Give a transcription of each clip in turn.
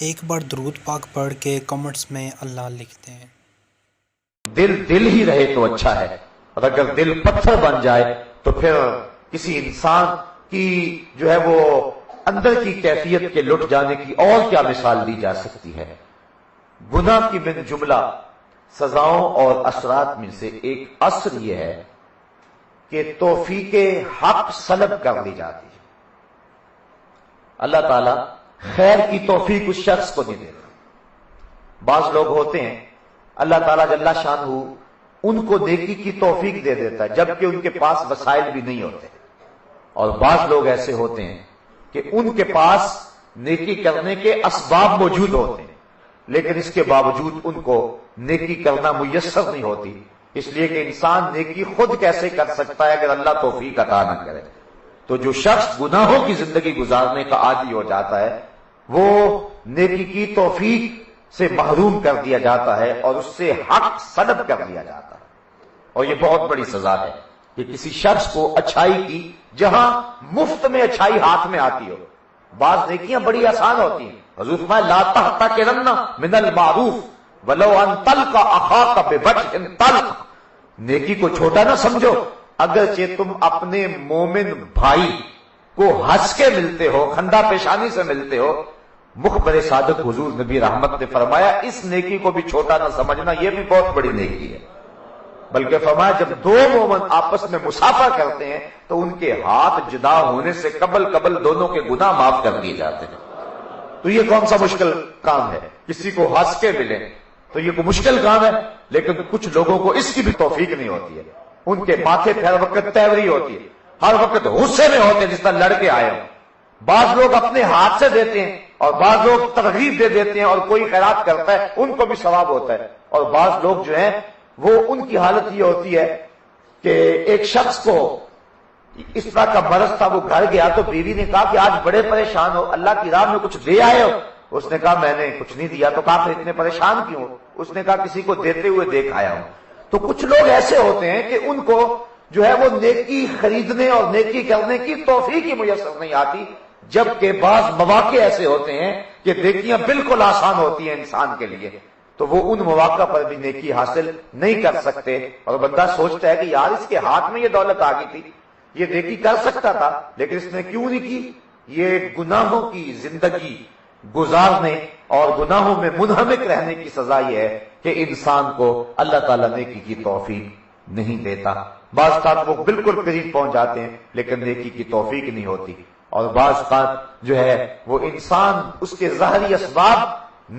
ایک بار درود پاک پڑھ کے کمنٹس میں اللہ لکھتے ہیں۔ دل ہی رہے تو اچھا ہے، اور اگر دل پتھر بن جائے تو پھر کسی انسان کی جو ہے وہ اندر کی کیفیت کے لٹ جانے کی اور کیا مثال دی جا سکتی ہے۔ گناہ کی من جملہ سزاؤں اور اثرات میں سے ایک اثر یہ ہے کہ توفیق حق سلب کر دی جاتی ہے۔ اللہ تعالی خیر کی توفیق اس شخص کو نہیں دیتا۔ بعض لوگ ہوتے ہیں اللہ تعالیٰ جل شانہ ان کو نیکی کی توفیق دے دیتا ہے جبکہ ان کے پاس وسائل بھی نہیں ہوتے، اور بعض لوگ ایسے ہوتے ہیں کہ ان کے پاس نیکی کرنے کے اسباب موجود ہوتے ہیں لیکن اس کے باوجود ان کو نیکی کرنا میسر نہیں ہوتی، اس لیے کہ انسان نیکی خود کیسے کر سکتا ہے اگر اللہ توفیق عطا نہ کرے۔ تو جو شخص گناہوں کی زندگی گزارنے کا عادی ہو جاتا ہے وہ نیکی کی توفیق سے محروم کر دیا جاتا ہے اور اس سے حق سلب کر دیا جاتا ہے، اور یہ بہت بڑی سزا ہے کہ کسی شخص کو اچھائی کی جہاں مفت میں اچھائی ہاتھ میں آتی ہو۔ بعض نیکیاں بڑی آسان ہوتی ہیں، حضور فرمایا لا تحتقرن من المعروف ولو ان تلقى اخاك بوجه طلق، نیکی کو چھوٹا نہ سمجھو، اگرچہ تم اپنے مومن بھائی کو ہنس کے ملتے ہو، خندہ پیشانی سے ملتے ہو۔ مخبر صادق حضور نبی رحمت نے فرمایا اس نیکی کو بھی چھوٹا نہ سمجھنا، یہ بھی بہت بڑی نیکی ہے، بلکہ فرمایا جب دو مومن آپس میں مصافحہ کرتے ہیں تو ان کے ہاتھ جدا ہونے سے قبل دونوں کے گناہ معاف کر دیے جاتے ہیں۔ تو یہ کون سا مشکل کام ہے؟ کسی کو ہنس کے ملے تو یہ کوئی مشکل کام ہے، لیکن کچھ لوگوں کو اس کی بھی توفیق نہیں ہوتی ہے، ان کے ماتھے پہ ہر وقت تیوری ہوتی ہے، ہر وقت غصے میں ہوتے ہیں جس طرح لڑ کے آئے ہوں۔ بعض لوگ اپنے ہاتھ سے دیتے ہیں اور بعض لوگ ترغیب دے دیتے ہیں اور کوئی خیرات کرتا ہے ان کو بھی ثواب ہوتا ہے، اور بعض لوگ جو ہیں وہ ان کی حالت یہ ہوتی ہے کہ ایک شخص کو اس طرح کا مرض تھا، وہ گھر گیا تو بیوی نے کہا کہ آج بڑے پریشان ہو، اللہ کی راہ میں کچھ دے آئے ہو؟ اس نے کہا میں نے کچھ نہیں دیا۔ تو کہا پھر اتنے پریشان کیوں ہو؟ اس نے کہا کسی کو دیتے ہوئے دیکھ آیا ہوں۔ تو کچھ لوگ ایسے ہوتے ہیں کہ ان کو جو ہے وہ نیکی خریدنے اور نیکی کرنے کی توفیق ہی میسر نہیں آتی، جبکہ بعض مواقع ایسے ہوتے ہیں کہ نیکیاں بالکل آسان ہوتی ہیں انسان کے لیے، تو وہ ان مواقع پر بھی نیکی حاصل نہیں کر سکتے، اور بندہ سوچتا ہے کہ یار اس کے ہاتھ میں یہ دولت آ گئی تھی، یہ نیکی کر سکتا تھا لیکن اس نے کیوں نہیں کی۔ یہ گناہوں کی زندگی گزارنے اور گناہوں میں منہمک رہنے کی سزا یہ ہے کہ انسان کو اللہ تعالیٰ نیکی کی توفیق نہیں دیتا۔ بعض اوقات وہ بالکل قریب پہنچ جاتے ہیں لیکن نیکی کی توفیق نہیں ہوتی، اور بعض اوقات جو ہے وہ انسان اس کے ظاہری اسباب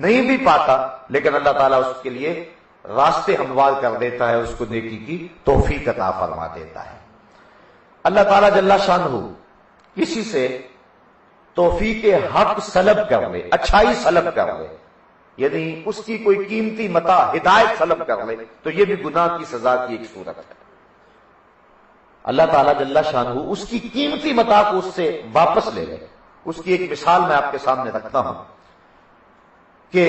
نہیں بھی پاتا لیکن اللہ تعالیٰ اس کے لیے راستے ہموار کر دیتا ہے، اس کو نیکی کی توفیق عطا فرما دیتا ہے۔ اللہ تعالیٰ جل شانہ کسی سے توفیق حق سلب کر لے، اچھائی سلب کر لے، یعنی اس کی کوئی قیمتی متاع ہدایت سلب کر لے تو یہ بھی گناہ کی سزا کی ایک صورت ہے۔ اللہ تعالیٰ جل شانہ اس کی قیمتی متاع کو اس سے واپس لے لے۔ اس کی ایک مثال میں آپ کے سامنے رکھتا ہوں کہ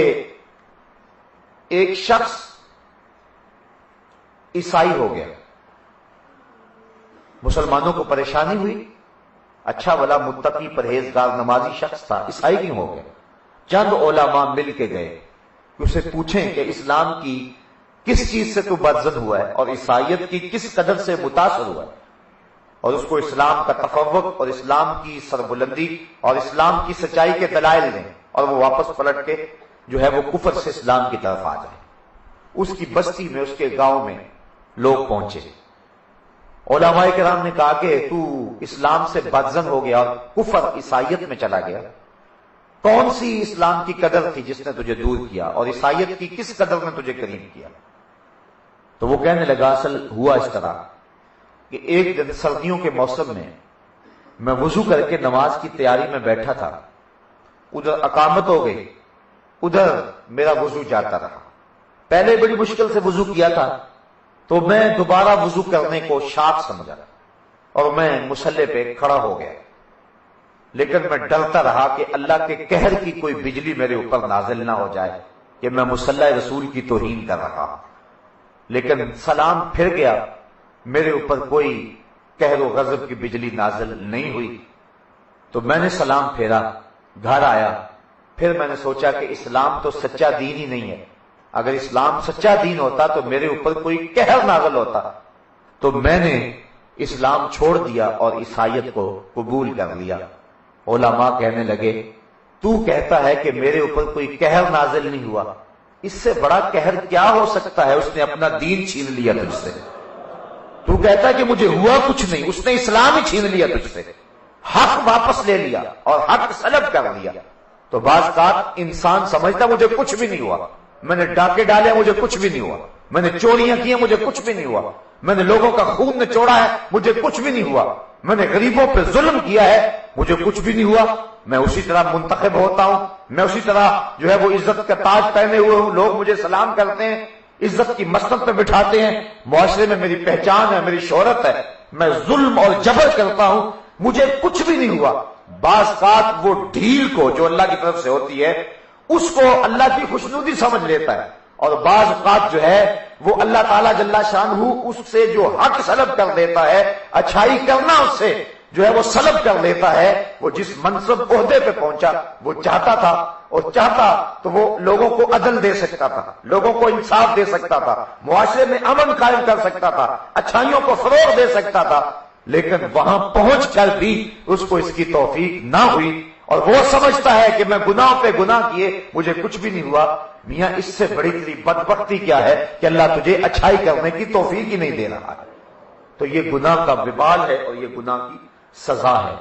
ایک شخص عیسائی ہو گیا، مسلمانوں کو پریشانی ہوئی، اچھا بھلا متقی پرہیزگار نمازی شخص تھا، عیسائی کیوں ہو گیا؟ چند علماء مل کے گئے کہ اسے پوچھیں کہ اسلام کی کس چیز سے تو بدزن ہوا ہے اور عیسائیت کی کس قدر سے متاثر ہوا ہے، اور اس کو اسلام کا تفوق اور اسلام کی سربلندی اور اسلام کی سچائی کے دلائل دیں، اور وہ واپس پلٹ کے جو ہے وہ کفر سے اسلام کی طرف آ جائے۔ اس کی بستی میں، اس کے گاؤں میں لوگ پہنچے، علماء کرام نے کہا کہ تو اسلام سے بدزن ہو گیا اور کفر عیسائیت میں چلا گیا، کون سی اسلام کی قدر تھی جس نے تجھے دور کیا اور عیسائیت کی کس قدر نے تجھے قریب کیا؟ تو وہ کہنے لگا اصل ہوا اس طرح کہ ایک دن سردیوں کے موسم میں وضو کر کے نماز کی تیاری میں بیٹھا تھا، ادھر اقامت ہو گئی، ادھر میرا وضو جاتا رہا۔ پہلے بڑی مشکل سے وضو کیا تھا تو میں دوبارہ وضو کرنے کو شاق سمجھا اور میں مصلی پہ کھڑا ہو گیا، لیکن میں ڈرتا رہا کہ اللہ کے قہر کی کوئی بجلی میرے اوپر نازل نہ ہو جائے کہ میں مصلی رسول کی توہین کر رہا ہوں۔ لیکن سلام پھر گیا، میرے اوپر کوئی قہر و غضب کی بجلی نازل نہیں ہوئی، تو میں نے سلام پھیرا، گھر آیا، پھر میں نے سوچا کہ اسلام تو سچا دین ہی نہیں ہے، اگر اسلام سچا دین ہوتا تو میرے اوپر کوئی قہر نازل ہوتا، تو میں نے اسلام چھوڑ دیا اور عیسائیت کو قبول کر لیا۔ علماء کہنے لگے تو کہتا ہے کہ میرے اوپر کوئی قہر نازل نہیں ہوا، اس سے بڑا قہر کیا ہو سکتا ہے؟ اس نے اپنا دین چھین لیا تجھ سے۔ تو کہتا ہے کہ مجھے ہوا کچھ نہیں، اس نے اسلام ہی چھین لیا تجھ سے، حق واپس لے لیا اور حق سلب کر لیا۔ تو بعض اوقات انسان سمجھتا مجھے کچھ بھی نہیں ہوا، میں نے ڈاکے ڈالے مجھے کچھ بھی نہیں ہوا، میں نے چوریاں کی مجھے کچھ بھی نہیں ہوا، میں نے لوگوں کا خون نچوڑا ہے مجھے کچھ بھی نہیں ہوا، میں نے غریبوں پہ ظلم کیا ہے مجھے کچھ بھی نہیں ہوا، میں اسی طرح منتخب ہوتا ہوں، میں اسی طرح جو ہے وہ عزت کا تاج پہنے ہوئے ہوں، لوگ مجھے سلام کرتے ہیں، عزت کی مسند پہ بٹھاتے ہیں، معاشرے میں میری پہچان ہے، میری شہرت ہے، میں ظلم اور جبر کرتا ہوں، مجھے کچھ بھی نہیں ہوا۔ بعض اوقات وہ ڈھیل کو جو اللہ کی طرف سے ہوتی ہے اس کو اللہ کی خوشنودی سمجھ لیتا ہے، اور بعض اوقات جو ہے وہ اللہ تعالیٰ جل شانہ اس سے جو حق سلب کر دیتا ہے، اچھائی کرنا اس سے جو ہے وہ سلب کر لیتا ہے۔ وہ جس منصب عہدے پہ پہنچا وہ چاہتا تھا، اور چاہتا تو وہ لوگوں کو عدل دے سکتا تھا، لوگوں کو انصاف دے سکتا تھا، معاشرے میں امن قائم کر سکتا تھا، اچھائیوں کو فروغ دے سکتا تھا، لیکن وہاں پہنچ کر بھی اس کو اس کی توفیق نہ ہوئی، اور وہ سمجھتا ہے کہ میں گناہ پہ گناہ کیے مجھے کچھ بھی نہیں ہوا۔ میاں اس سے بڑی تیری بدبختی کیا ہے کہ اللہ تجھے اچھائی کرنے کی توفیق ہی نہیں دے رہا ہے۔ تو یہ گناہ کا وبال ہے اور یہ گناہ کی سزا ہے۔